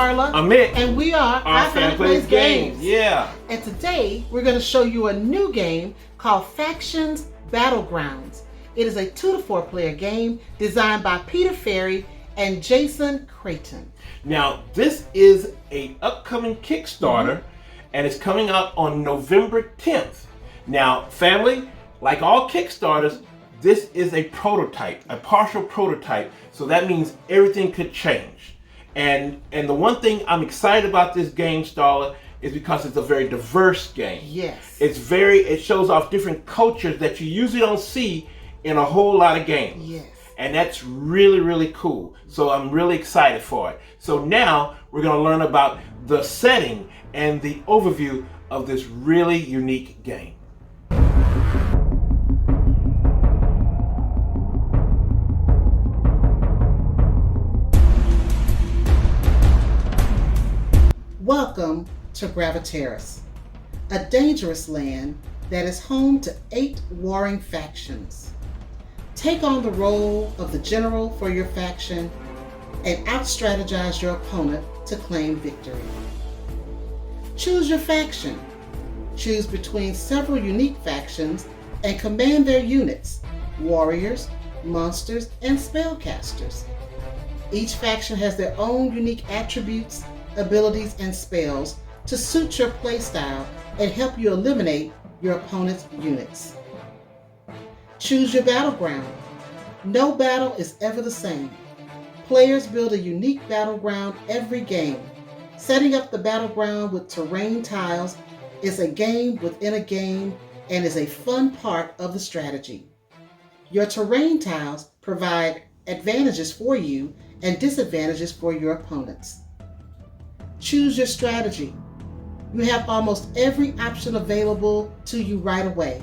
Starla. I'm Mick. And we are Our Family Plays Games. Yeah. And today we're going to show you a new game called Factions Battlegrounds. It is a 2 to 4 player game designed by Peter Ferry and Jason Crayton. Now, this is an upcoming Kickstarter, and it's coming out on November 10th. Now, family, like all Kickstarters, this is a prototype, a partial prototype, so that means everything could change. And the one thing I'm excited about this game, Starla, is because it's a very diverse game. Yes. It shows off different cultures that you usually don't see in a whole lot of games. Yes. And that's really, really cool. So I'm really excited for it. So now we're going to learn about the setting and the overview of this really unique game. Welcome to Graviterrus, a dangerous land that is home to 8 warring factions. Take on the role of the general for your faction and out-strategize your opponent to claim victory. Choose your faction. Choose between several unique factions and command their units, warriors, monsters, and spellcasters. Each faction has their own unique attributes, abilities, and spells to suit your playstyle and help you eliminate your opponent's units. Choose your battleground. No battle is ever the same. Players build a unique battleground every game. Setting up the battleground with terrain tiles is a game within a game and is a fun part of the strategy. Your terrain tiles provide advantages for you and disadvantages for your opponents. Choose your strategy. You have almost every option available to you right away,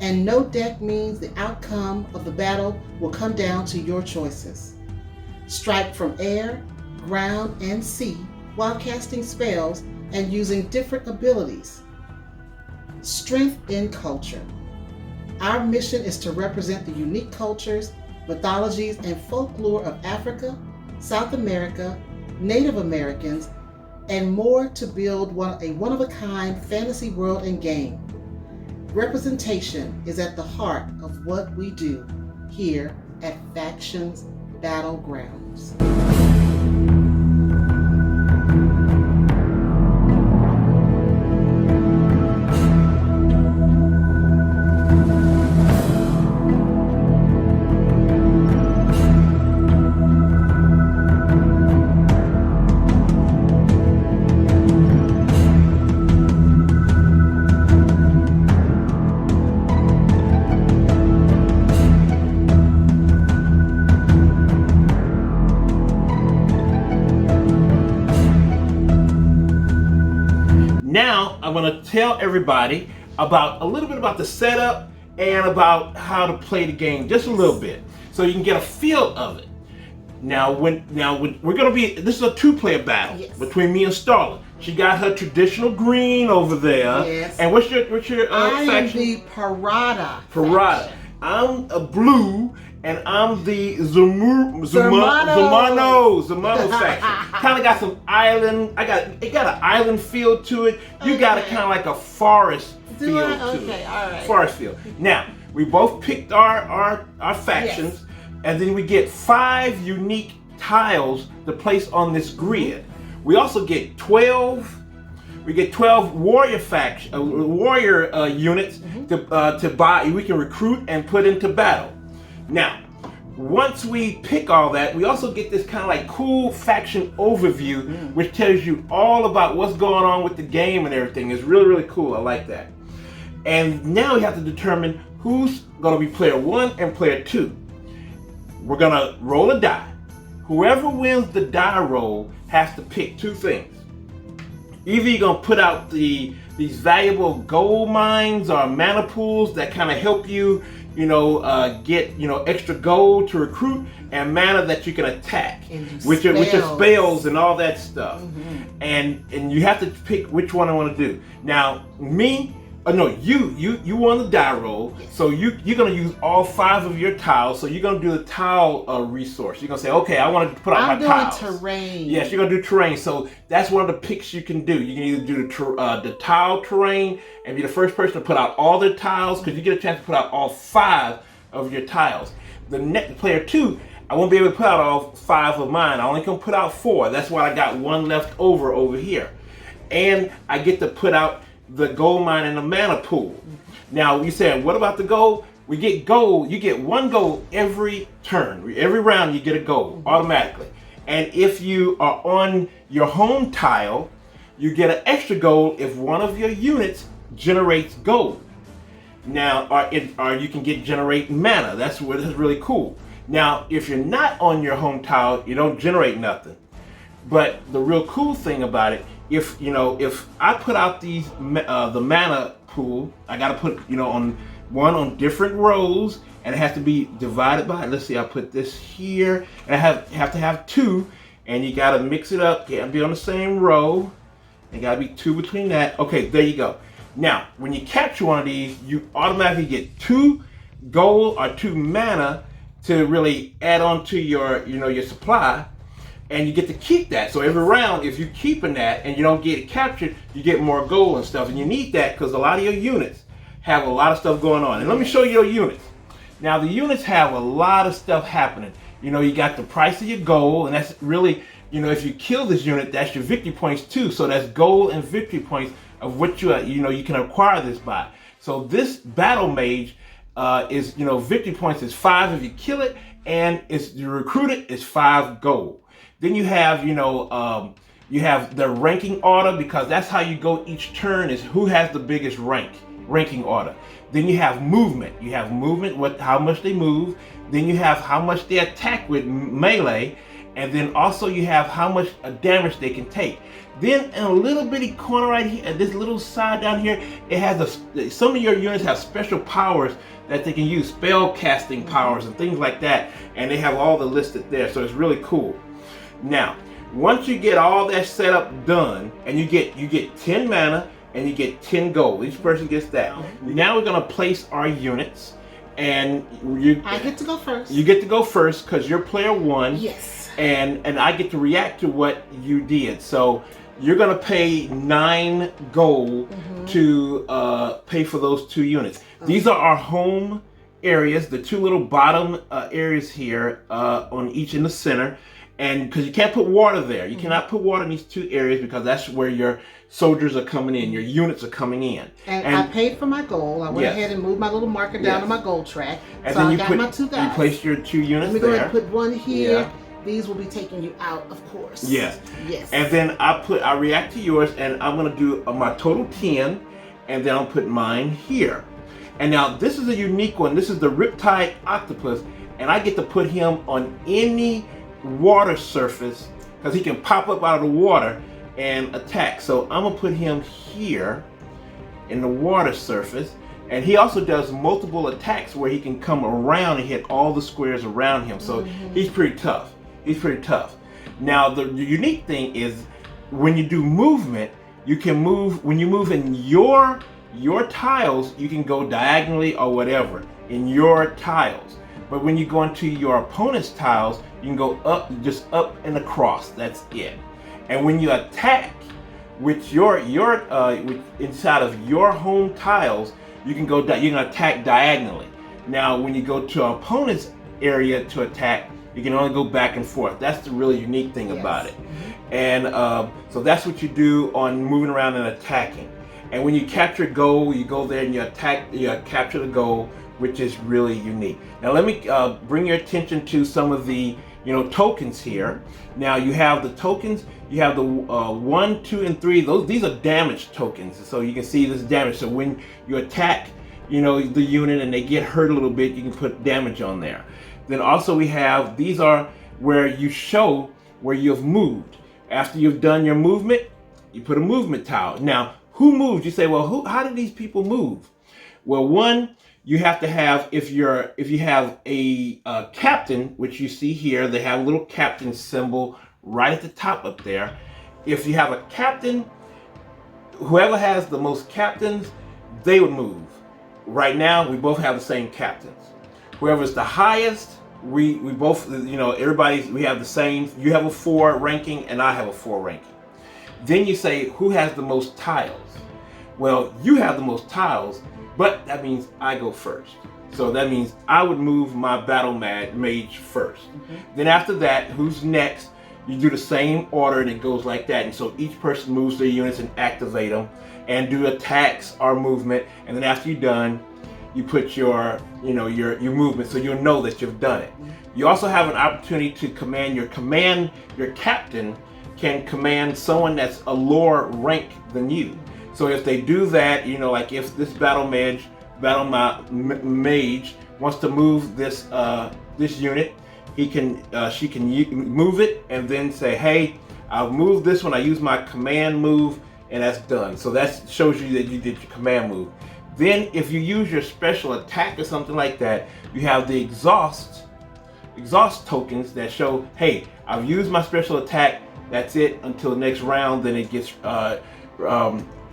and no deck means the outcome of the battle will come down to your choices. Strike from air, ground, and sea while casting spells and using different abilities. Strength in culture. Our mission is to represent the unique cultures, mythologies, and folklore of Africa, South America, Native Americans, and more to build a one-of-a-kind fantasy world and game. Representation is at the heart of what we do here at Factions Battlegrounds. Now I'm going to tell everybody about a little bit about the setup and about how to play the game, just a little bit, so you can get a feel of it. Now we're going to be, this is a 2-player battle between me and Starla. She got her traditional green over there. Yes. And what's your faction? I am the Parada. Faction. I'm a blue, and I'm the Zumano faction. Kind of got some island. It got an island feel to it. You got it kind of like a forest feel to it. Okay, all right. Forest feel. Now we both picked our factions, and then we get 5 unique tiles to place on this grid. We also get 12. We get 12 warrior units to buy. We can recruit and put into battle. Now, once we pick all that, we also get this kind of like cool faction overview, which tells you all about what's going on with the game and everything. It's really, really cool. I like that. And now we have to determine who's going to be player 1 and player 2. We're going to roll a die. Whoever wins the die roll has to pick 2 things. Either you're going to put out these valuable gold mines or mana pools that kind of help you, get, extra gold to recruit, and mana that you can attack, which are spells and all that stuff. And you have to pick which one I want to do. Now, me, No, you won the die roll, Yes. so you're gonna use all 5 of your tiles. So you're gonna do the tile resource. You're gonna say, okay, I want to put out my tiles. I'm doing terrain. Yes, you're gonna do terrain. So that's one of the picks you can do. You can either do the tile terrain and be the first person to put out all their tiles, because you get a chance to put out all 5 of your tiles. The next player 2, I won't be able to put out all 5 of mine. I only can put out 4. That's why I got 1 left over here, and I get to put out the gold mine and the mana pool. Now you said, what about the gold? We get gold. You get 1 gold every turn. Every round you get a gold automatically. And if you are on your home tile, you get an extra gold if one of your units generates gold. Now, or you can generate mana. That's really cool. Now, if you're not on your home tile, you don't generate nothing. But the real cool thing about it, if I put out these the mana pool, I gotta put on different rows, and it has to be divided by. Let's see, I put this here, and I have to have 2, and you gotta mix it up. Can't be on the same row. There gotta be 2 between that. Okay, there you go. Now, when you capture one of these, you automatically get 2 gold or 2 mana to really add on to your your supply. And you get to keep that. So every round, if you're keeping that and you don't get it captured, you get more gold and stuff. And you need that because a lot of your units have a lot of stuff going on. And let me show you your units. Now, the units have a lot of stuff happening. You got the price of your gold, and that's really, if you kill this unit, that's your victory points too. So that's gold and victory points of what you can acquire this by. So this battle mage is, victory points is 5 if you kill it, and you recruit it is 5 gold. Then you have, you have the ranking order, because that's how you go each turn, is who has the biggest ranking order. Then you have movement. You have movement, how much they move. Then you have how much they attack with melee. And then also you have how much damage they can take. Then in a little bitty corner right here, at this little side down here, it has some of your units have special powers that they can use, spell casting powers and things like that. And they have all the listed there, so it's really cool. Now, once you get all that setup done, and you get 10 mana and you get 10 gold. Each person gets that. Now we're gonna place our units, and I get to go first. You get to go first because you're player 1. Yes. And I get to react to what you did. So you're gonna pay 9 gold to pay for those 2 units. These are our home areas, the 2 little bottom areas here on each in the center. And because you can't put water there, you cannot put water in these 2 areas, because that's where your soldiers are coming in, your units are coming in. And I paid for my gold. I went ahead and moved my little marker down to my gold track. And so then I got my 2 guys. You placed your 2 units there. Let me go ahead and put 1 here. Yeah. These will be taking you out, of course. Yes. Yes. And then I react to yours, and I'm gonna do my total 10, and then I'll put mine here. And now this is a unique one. This is the Riptide Octopus, and I get to put him on any water surface, because he can pop up out of the water and attack. So I'm gonna put him here in the water surface, and he also does multiple attacks where he can come around and hit all the squares around him. So he's pretty tough. Now the unique thing is, when you do movement, you can move. When you move in your tiles, you can go diagonally or whatever in your tiles. But when you go into your opponent's tiles, you can go up, just up and across. That's it. And when you attack with your inside of your home tiles, you can attack diagonally. Now, when you go to an opponent's area to attack, you can only go back and forth. That's the really unique thing about it. And so that's what you do on moving around and attacking. And when you capture gold, you go there and you attack. You capture the gold, which is really unique. Now let me bring your attention to some of the tokens here. Now you have the tokens. You have the 1, 2, and 3. These are damage tokens. So you can see this damage. So when you attack, the unit and they get hurt a little bit, you can put damage on there. Then also we have, these are where you show where you've moved. After you've done your movement, you put a movement tile. Now, who moved? You say, well, how did these people move? Well, one, you have to have, if you have a captain, which you see here, they have a little captain symbol right at the top up there. If you have a captain, whoever has the most captains, they would move. Right now, we both have the same captains. Whoever's the highest, we both, you know, we have the same. You have a 4 ranking, and I have a 4 ranking. Then you say, who has the most tiles? Well, you have the most tiles, but that means I go first. So that means I would move my battle mage first. Then after that, who's next? You do the same order, and it goes like that. And so each person moves their units and activate them, and do attacks or movement. And then after you're done, you put your movement, so you'll know that you've done it. You also have an opportunity to command your captain can command someone that's a lower rank than you. So if they do that, you know, like if this battle mage wants to move this unit, she can move it and then say, hey, I'll move this one. I use my command move, and that's done. So that shows you that you did your command move. Then if you use your special attack or something like that, you have the exhaust tokens that show, hey, I've used my special attack. That's it until the next round. Then it gets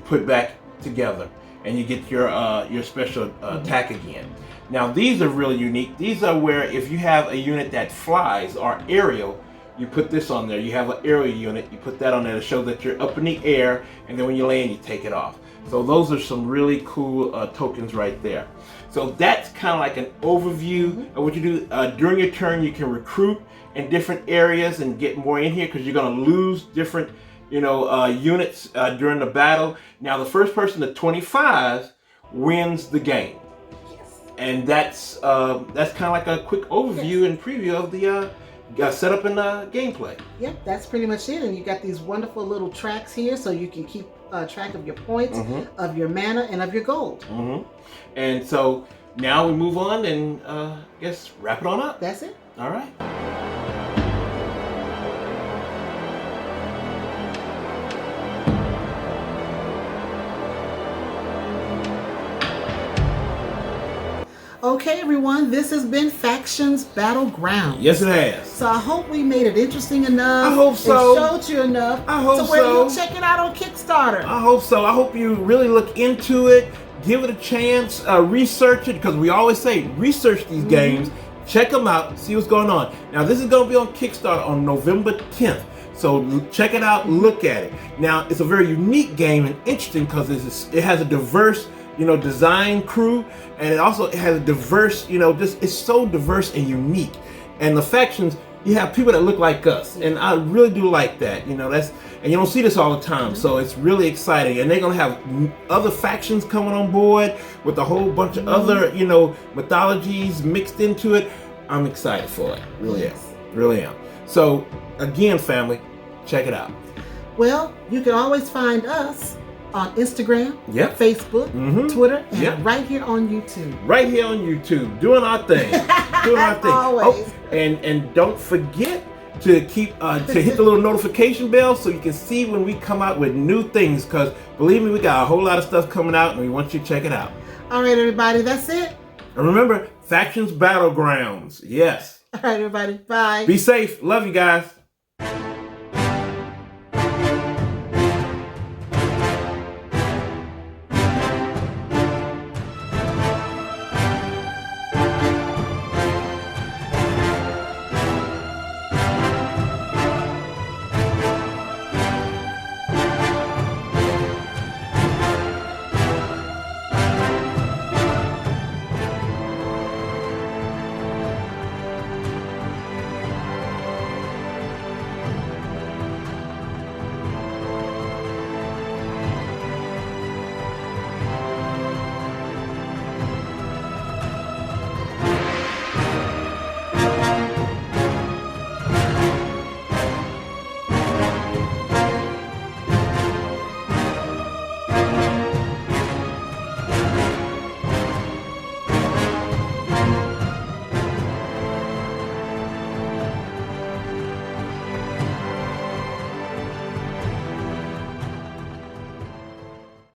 put back together, and you get your special attack again. Now these are really unique. These are where if you have a unit that flies or aerial, you put this on there. You have an aerial unit, you put that on there to show that you're up in the air, and then when you land, you take it off. So those are some really cool tokens right there. So that's kind of like an overview of what you do. During your turn, you can recruit in different areas and get more in here, because you're going to lose different units during the battle. Now the first person to 25 wins the game. Yes. And that's kind of like a quick overview and preview of the setup and gameplay. Yep, that's pretty much it. And you got these wonderful little tracks here, so you can keep track of your points, of your mana, and of your gold. And so now we move on and guess wrap it on up. That's it. All right. Okay, everyone, this has been Factions Battlegrounds. Yes, it has. So I hope we made it interesting enough. I hope so. And showed you enough. I hope so. Where so. you'll check it out on Kickstarter. I hope so. I hope you really look into it. Give it a chance. Research it, because we always say research these games. Check them out. See what's going on. Now, this is going to be on Kickstarter on November 10th. So check it out. Look at it. Now, it's a very unique game and interesting because it has a diverse design crew, and it has a diverse, it's so diverse and unique. And the factions, you have people that look like us, and I really do like that. And you don't see this all the time, so it's really exciting. And they're gonna have other factions coming on board with a whole bunch of other, mythologies mixed into it. I'm excited for it. Really am. So again, family, check it out. Well, you can always find us on Instagram, Facebook, Twitter, and right here on YouTube. Right here on YouTube, doing our thing. Always. Oh, and don't forget to keep to hit the little notification bell so you can see when we come out with new things, because believe me, we got a whole lot of stuff coming out, and we want you to check it out. All right, everybody, that's it. And remember, Factions Battlegrounds. Yes. All right, everybody. Bye. Be safe. Love you guys.